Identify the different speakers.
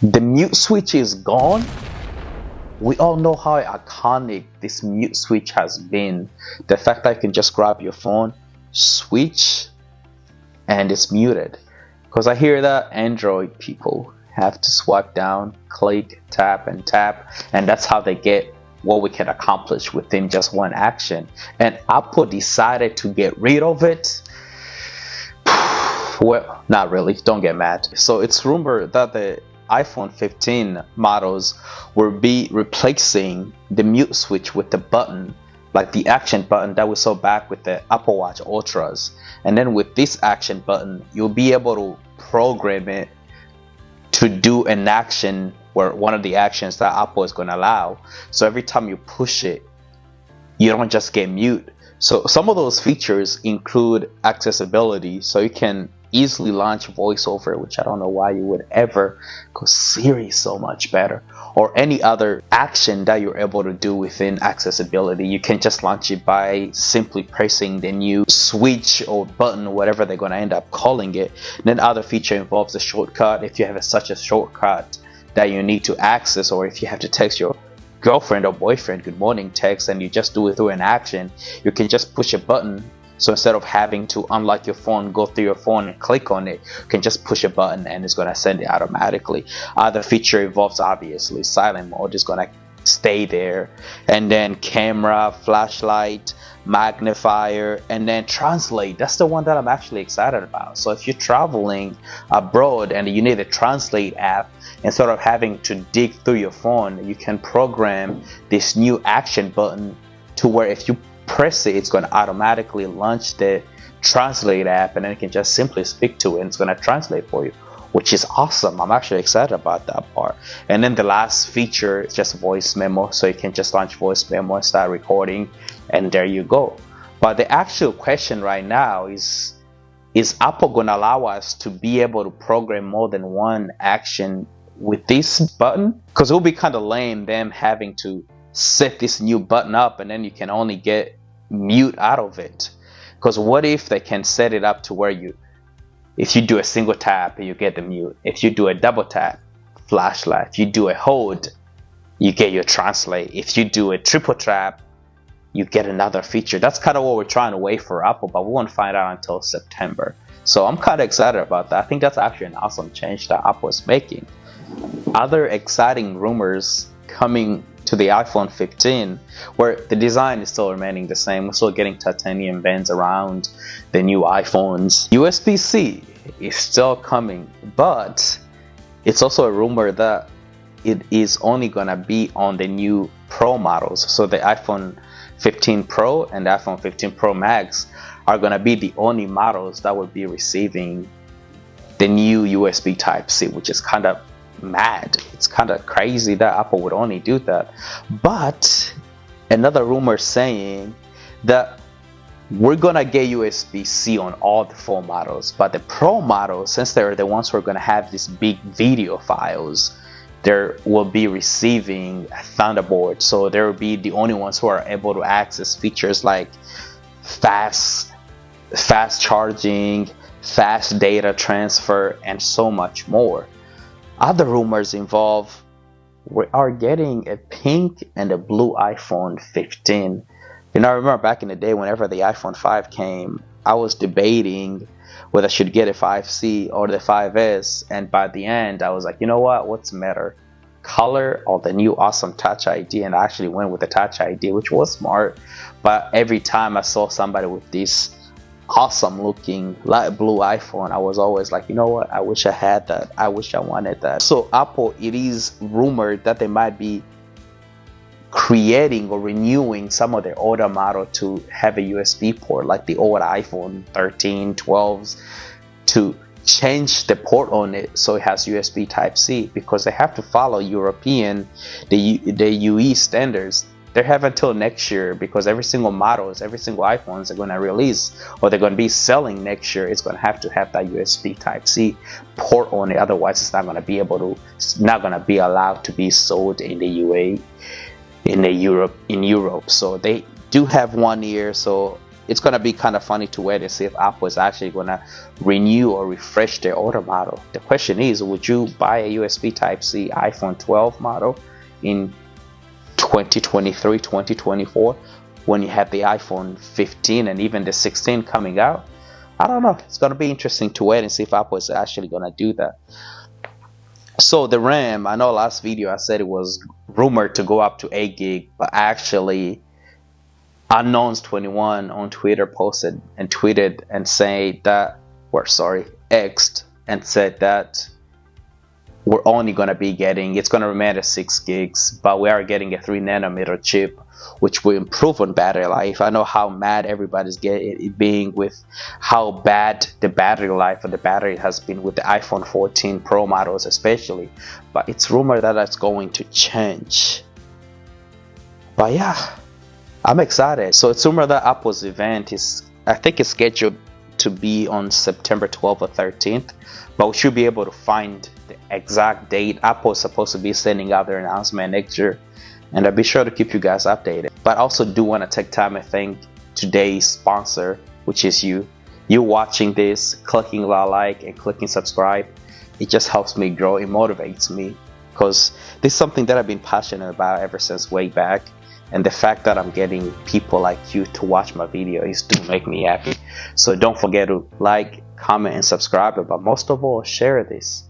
Speaker 1: The mute switch is gone. We all know how iconic this mute switch has been. The fact that you can just grab your phone, switch, and it's muted. Because I hear that Android people have to swipe down, click, tap, and that's how they get what we can accomplish within just one action. And Apple decided to get rid of it. Well, not really, don't get mad. So it's rumored that the iPhone 15 models will be replacing the mute switch with the button, like the action button that we saw back with the Apple Watch Ultras. And then with this action button, you'll be able to program it to do an action, where one of the actions that Apple is going to allow. So every time you push it, you don't just get mute. So some of those features include accessibility, so you can easily launch VoiceOver, which I don't know why you would ever, because Siri is so much better, or any other action that you're able to do within accessibility. You can just launch it by simply pressing the new switch or button, whatever they're going to end up calling it. Then other feature involves a shortcut. If you have such a shortcut that you need to access, or if you have to text your girlfriend or boyfriend good morning text and you just do it through an action, you can just push a button. So instead of having to unlock your phone, go through your phone and click on it, you can just push a button and it's going to send it automatically. Other feature involves obviously silent mode is going to stay there, and then camera, flashlight, magnifier, and then translate. That's the one that I'm actually excited about. So if you're traveling abroad and you need a translate app, instead of having to dig through your phone, you can program this new action button to where if you press it, it's going to automatically launch the translate app, and then you can just simply speak to it and it's going to translate for you, which is awesome. I'm actually excited about that part. And then the last feature is just voice memo, so you can just launch voice memo and start recording, and there you go. But the actual question right now is Apple going to allow us to be able to program more than one action with this button? Because it will be kind of lame them having to set this new button up and then you can only get mute out of it. Because what if they can set it up to where if you do a single tap, you get the mute. If you do a double tap, flashlight. If you do a hold, you get your translate. If you do a triple tap, you get another feature. That's kind of what we're trying to wait for Apple, but we won't find out until September. So I'm kind of excited about that. I think that's actually an awesome change that Apple is making. Other exciting rumors coming to the iPhone 15, where the design is still remaining the same. We're still getting titanium bands around the new iPhones. USB-C is still coming, but it's also a rumor that it is only gonna be on the new Pro models. So the iPhone 15 Pro and the iPhone 15 Pro Max are gonna be the only models that will be receiving the new USB Type-C, which is kind of mad. It's kind of crazy that Apple would only do that. But another rumor saying that we're gonna get USB-C on all the phone models, but the Pro models, since they're the ones who are gonna have these big video files, there will be receiving Thunderbolt. So there will be the only ones who are able to access features like fast charging, fast data transfer, and so much more. Other rumors involve we are getting a pink and a blue iPhone 15. You know, I remember back in the day whenever the iPhone 5 came, I was debating whether I should get a 5C or the 5S, and by the end I was like, you know what, what's better, color or the new awesome Touch ID? And I actually went with the Touch ID, which was smart. But every time I saw somebody with this awesome looking light blue iPhone, I was always like, you know what, I wish I had that, I wish I wanted that. So Apple, it is rumored that they might be creating or renewing some of their older model to have a USB port, like the old iPhone 13, 12s, to change the port on it so it has USB Type-C, because they have to follow European, the UE standards. They have until next year, because every single models, every single iPhones they're going to release or they're going to be selling next year, it's going to have that USB Type-C port on it. Otherwise, it's not going to be allowed to be sold in the UA, in Europe. So they do have 1 year. So it's gonna be kind of funny to wait and see if Apple is actually gonna renew or refresh their older model. The question is, would you buy a USB Type-C iPhone 12 model in 2023, 2024, when you have the iPhone 15 and even the 16 coming out? I don't know. It's gonna be interesting to wait and see if Apple is actually gonna do that. So the RAM, I know last video I said it was rumored to go up to 8 gig, but actually Unknowns21 on Twitter posted and tweeted and said that, or sorry, X'd and said that we're only going to be getting, it's going to remain at 6 gigs, but we are getting a 3nm chip, which will improve on battery life. I know how mad everybody's being with how bad the battery life of the battery has been with the iPhone 14 Pro models especially, but it's rumored that that's going to change. But yeah, I'm excited. So it's rumored that Apple's event is, I think it's scheduled to be on September 12th or 13th, but we should be able to find the exact date. Apple is supposed to be sending out their announcement next year, and I'll be sure to keep you guys updated. But I also do want to take time and thank today's sponsor, which is you. You watching this, clicking like and clicking subscribe, it just helps me grow. It motivates me, because this is something that I've been passionate about ever since way back. And the fact that I'm getting people like you to watch my videos do make me happy. So don't forget to like, comment, and subscribe. But most of all, share this.